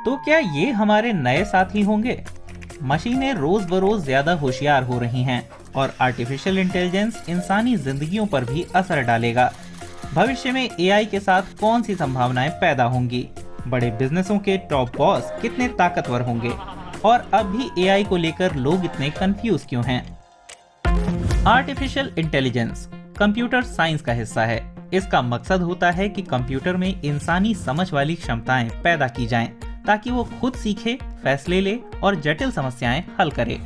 तो क्या ये हमारे नए साथी होंगे? मशीनें रोज बरोज ज्यादा होशियार हो रही हैं और आर्टिफिशियल इंटेलिजेंस इंसानी जिंदगियों पर भी असर डालेगा। भविष्य में एआई के साथ कौन सी संभावनाएं पैदा होंगी? बड़े बिजनेसों के टॉप बॉस कितने ताकतवर होंगे? और अब भी एआई को लेकर लोग इतने कंफ्यूज क्यों हैं? आर्टिफिशियल इंटेलिजेंस कंप्यूटर साइंस का हिस्सा है। इसका मकसद होता है कि कंप्यूटर में इंसानी समझ वाली क्षमताएं पैदा की जाएं, ताकि वो खुद सीखे, फैसले ले और जटिल समस्याएं हल करे।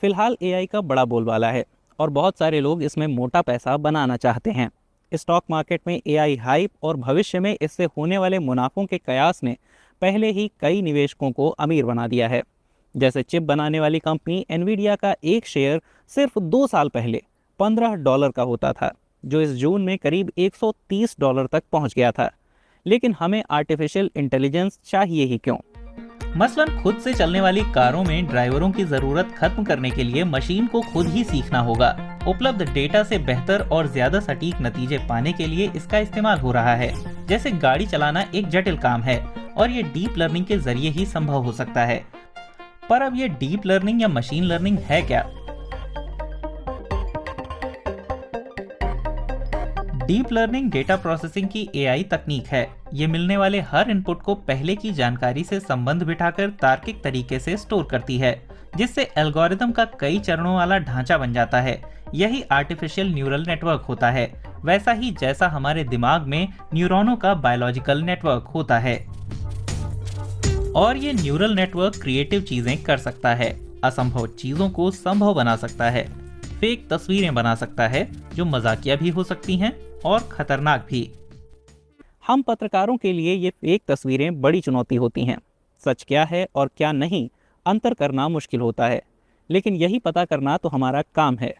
फिलहाल एआई का बड़ा बोलबाला है और बहुत सारे लोग इसमें मोटा पैसा बनाना चाहते हैं। स्टॉक मार्केट में एआई हाइप और भविष्य में इससे होने वाले मुनाफों के कयास ने पहले ही कई निवेशकों को अमीर बना दिया है। जैसे चिप बनाने वाली कंपनी एनवीडिया का एक शेयर सिर्फ 2 साल पहले $15 का होता था, जो इस जून में करीब $130 तक पहुंच गया था। लेकिन हमें आर्टिफिशियल इंटेलिजेंस चाहिए ही क्यों? मसलन खुद से चलने वाली कारों में ड्राइवरों की जरूरत खत्म करने के लिए मशीन को खुद ही सीखना होगा। उपलब्ध डेटा से बेहतर और ज्यादा सटीक नतीजे पाने के लिए इसका इस्तेमाल हो रहा है। जैसे गाड़ी चलाना एक जटिल काम है और ये डीप लर्निंग के जरिए ही संभव हो सकता है। पर अब ये डीप लर्निंग या मशीन लर्निंग है क्या? डीप लर्निंग डेटा प्रोसेसिंग की एआई तकनीक है। ये मिलने वाले हर इनपुट को पहले की जानकारी से संबंध बिठाकर तार्किक तरीके से स्टोर करती है, जिससे एल्गोरिदम का कई चरणों वाला ढांचा बन जाता है। यही आर्टिफिशियल न्यूरल नेटवर्क होता है, वैसा ही जैसा हमारे दिमाग में न्यूरॉनों का बायोलॉजिकल नेटवर्क होता है। और ये न्यूरल नेटवर्क क्रिएटिव चीजें कर सकता है, असंभव चीजों को संभव बना सकता है, फेक तस्वीरें बना सकता है जो मजाकिया भी हो सकती हैं और खतरनाक भी। हम पत्रकारों के लिए ये फेक तस्वीरें बड़ी चुनौती होती हैं। सच क्या है और क्या नहीं, अंतर करना मुश्किल होता है, लेकिन यही पता करना तो हमारा काम है।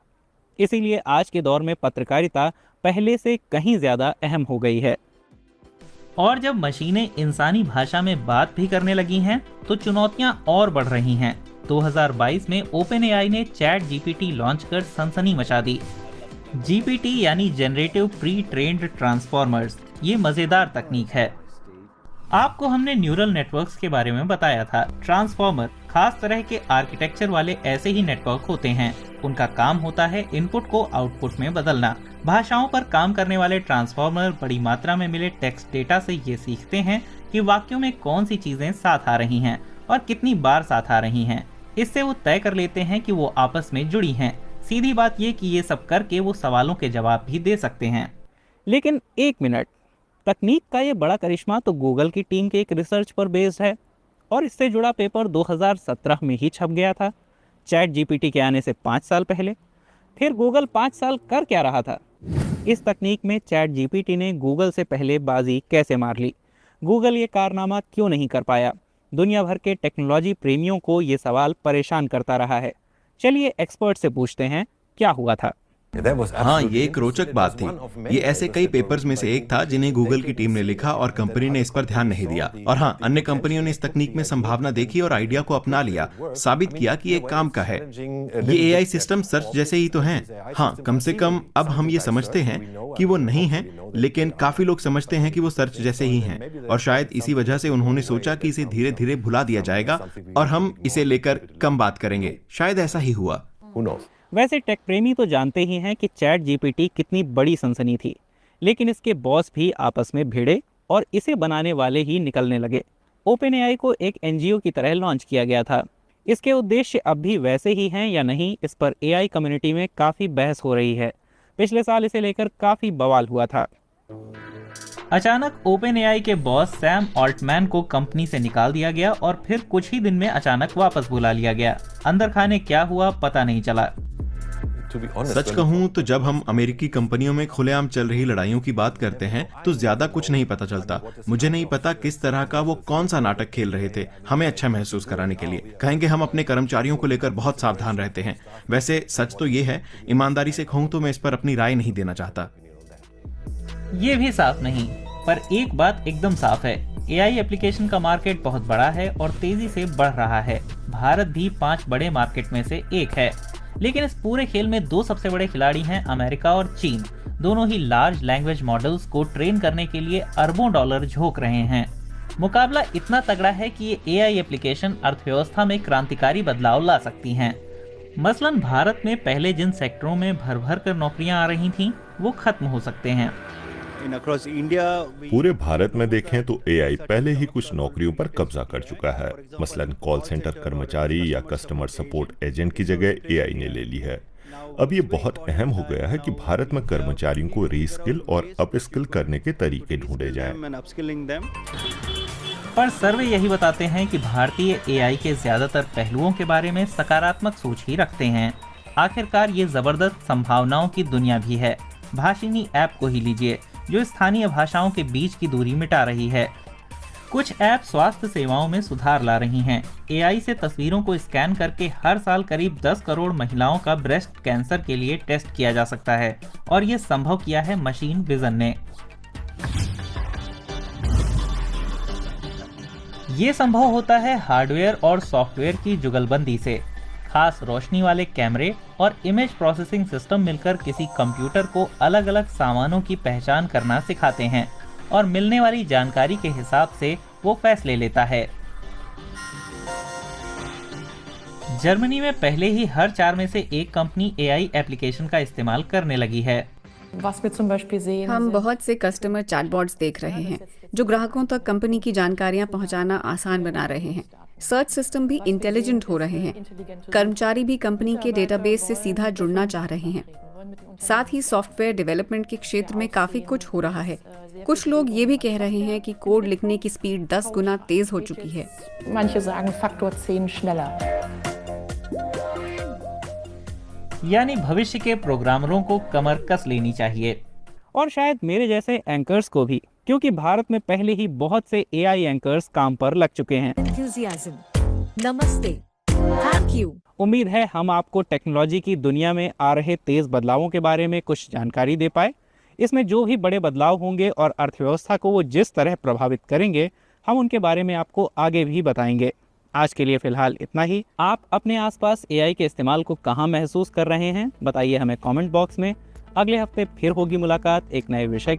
इसीलिए आज के दौर में पत्रकारिता पहले से कहीं ज़्यादा अहम हो गई है। और जब मशीनें इंसानी भाषा में बात भी करने लगी हैं, तो चुनौतियां और बढ़ रही हैं। 2022 में ओपनएआई ने चैट जीपीटी लॉन्च कर सनसनी मचा दी। जीपीटी यानी जनरेटिव प्री ट्रेन्ड ट्रांसफॉर्मर्स, ये मजेदार तकनीक है। आपको हमने न्यूरल नेटवर्क्स के बारे में बताया था। ट्रांसफॉर्मर खास तरह के आर्किटेक्चर वाले ऐसे ही नेटवर्क होते हैं। उनका काम होता है इनपुट को आउटपुट में बदलना। भाषाओं पर काम करने वाले ट्रांसफॉर्मर बड़ी मात्रा में मिले टेक्स्ट डेटा से ये सीखते हैं कि वाक्यों में कौन सी चीजें साथ आ रही हैं और कितनी बार साथ आ रही हैं। इससे वो तय कर लेते हैं कि वो आपस में जुड़ी हैं। सीधी बात ये कि ये सब करके वो सवालों के जवाब भी दे सकते हैं। लेकिन एक मिनट, तकनीक का ये बड़ा करिश्मा तो गूगल की टीम के एक रिसर्च पर बेस्ड है और इससे जुड़ा पेपर 2017 में ही छप गया था, चैट जीपीटी के आने से 5 साल पहले। फिर गूगल 5 साल कर क्या रहा था? इस तकनीक में चैट जीपीटी ने गूगल से पहले बाजी कैसे मार ली? गूगल ये कारनामा क्यों नहीं कर पाया? दुनिया भर के टेक्नोलॉजी प्रेमियों को ये सवाल परेशान करता रहा है। चलिए एक्सपर्ट से पूछते हैं, क्या हुआ था? हाँ, ये एक रोचक बात थी। ये ऐसे कई पेपर्स में से एक था जिन्हें गूगल की टीम ने लिखा और कंपनी ने इस पर ध्यान नहीं दिया। और हाँ, अन्य कंपनियों ने इस तकनीक में संभावना देखी और आइडिया को अपना लिया, साबित किया कि ये काम का है। ये एआई सिस्टम सर्च जैसे ही तो हैं। हाँ, कम से कम अब हम ये समझते हैं कि वो नहीं है, लेकिन काफी लोग समझते हैं कि वो सर्च जैसे ही हैं। और शायद इसी वजह से उन्होंने सोचा कि इसे धीरे धीरे भुला दिया जाएगा और हम इसे लेकर कम बात करेंगे। शायद ऐसा ही हुआ। वैसे टेक प्रेमी तो जानते ही हैं कि चैट जीपीटी कितनी बड़ी सनसनी थी, लेकिन इसके बॉस भी आपस में भिड़े और इसे बनाने वाले ही निकलने लगे। ओपनएआई को एक एनजीओ की तरह लॉन्च किया गया था। इसके उद्देश्य अब भी वैसे ही हैं या नहीं, इस पर एआई कम्युनिटी में काफ़ी बहस हो रही है। पिछले साल इसे लेकर काफ़ी बवाल हुआ था। अचानक ओपनएआई के बॉस सैम ऑल्टमैन को कंपनी से निकाल दिया गया और फिर कुछ ही दिन में अचानक वापस बुला लिया गया। अंदर खाने क्या हुआ पता नहीं चला। सच कहूं तो जब हम अमेरिकी कंपनियों में खुलेआम चल रही लड़ाइयों की बात करते हैं तो ज्यादा कुछ नहीं पता चलता। मुझे नहीं पता किस तरह का वो कौन सा नाटक खेल रहे थे हमें अच्छा महसूस कराने के लिए। कहेंगे हम अपने कर्मचारियों को लेकर बहुत सावधान रहते हैं। वैसे सच तो ये है, ईमानदारी से कहूं तो मैं इस पर अपनी राय नहीं देना चाहता। ये भी साफ नहीं, पर एक बात एकदम साफ है, एआई एप्लीकेशन का मार्केट बहुत बड़ा है और तेजी से बढ़ रहा है। भारत भी 5 बड़े मार्केट में से एक है। लेकिन इस पूरे खेल में 2 सबसे बड़े खिलाड़ी हैं अमेरिका और चीन। दोनों ही लार्ज लैंग्वेज मॉडल्स को ट्रेन करने के लिए अरबों डॉलर झोंक रहे हैं। मुकाबला इतना तगड़ा है कि ये एआई एप्लीकेशन अर्थव्यवस्था में क्रांतिकारी बदलाव ला सकती हैं। मसलन भारत में पहले जिन सेक्टरों में भर भर कर नौकरियां आ रही थीं, वो खत्म हो सकते हैं। पूरे भारत में देखें तो एआई पहले ही कुछ नौकरियों पर कब्जा कर चुका है। मसलन कॉल सेंटर कर्मचारी या कस्टमर सपोर्ट एजेंट की जगह एआई ने ले ली है। अब ये बहुत अहम हो गया है कि भारत में कर्मचारियों को रीस्किल और अपस्किल करने के तरीके ढूंढे जाएं। पर सर्वे यही बताते हैं कि भारतीय एआई के ज्यादातर पहलुओं के बारे में सकारात्मक सोच ही रखते हैं। आखिरकार ये जबरदस्त संभावनाओं की दुनिया भी है। भाषिनी ऐप को ही लीजिए, जो स्थानीय भाषाओं के बीच की दूरी मिटा रही है। कुछ ऐप स्वास्थ्य सेवाओं में सुधार ला रही हैं। एआई से तस्वीरों को स्कैन करके हर साल करीब 10 करोड़ महिलाओं का ब्रेस्ट कैंसर के लिए टेस्ट किया जा सकता है, और ये संभव किया है मशीन विजन ने। ये संभव होता है हार्डवेयर और सॉफ्टवेयर की जुगलबंदी से। खास रोशनी वाले कैमरे और इमेज प्रोसेसिंग सिस्टम मिलकर किसी कंप्यूटर को अलग अलग सामानों की पहचान करना सिखाते हैं, और मिलने वाली जानकारी के हिसाब से वो फैसले लेता है। जर्मनी में पहले ही हर 4 में से एक कंपनी एआई एप्लीकेशन का इस्तेमाल करने लगी है। हम बहुत से कस्टमर चैटबॉट्स देख रहे हैं जो ग्राहकों तक कंपनी की जानकारियां पहुंचाना आसान बना रहे हैं। सर्च सिस्टम भी इंटेलिजेंट हो रहे हैं। कर्मचारी भी कंपनी के डेटाबेस से सीधा जुड़ना चाह रहे हैं। साथ ही सॉफ्टवेयर डेवलपमेंट के क्षेत्र में काफी कुछ हो रहा है। कुछ लोग ये भी कह रहे हैं कि कोड लिखने की स्पीड 10 गुना तेज हो चुकी है। यानी भविष्य के प्रोग्रामरों को कमर कस लेनी चाहिए, और शायद मेरे जैसे एंकर्स को भी, क्योंकि भारत में पहले ही बहुत से एआई एंकर्स काम पर लग चुके हैं। नमस्ते, थैंक यू। उम्मीद है हम आपको टेक्नोलॉजी की दुनिया में आ रहे तेज बदलावों के बारे में कुछ जानकारी दे पाए। इसमें जो भी बड़े बदलाव होंगे और अर्थव्यवस्था को वो जिस तरह प्रभावित करेंगे, हम उनके बारे में आपको आगे भी बताएंगे। आज के लिए फिलहाल इतना ही। आप अपने आसपास एआई के इस्तेमाल को कहाँ महसूस कर रहे हैं, बताइए हमें कमेंट बॉक्स में। अगले हफ्ते फिर होगी मुलाकात एक नए विषय के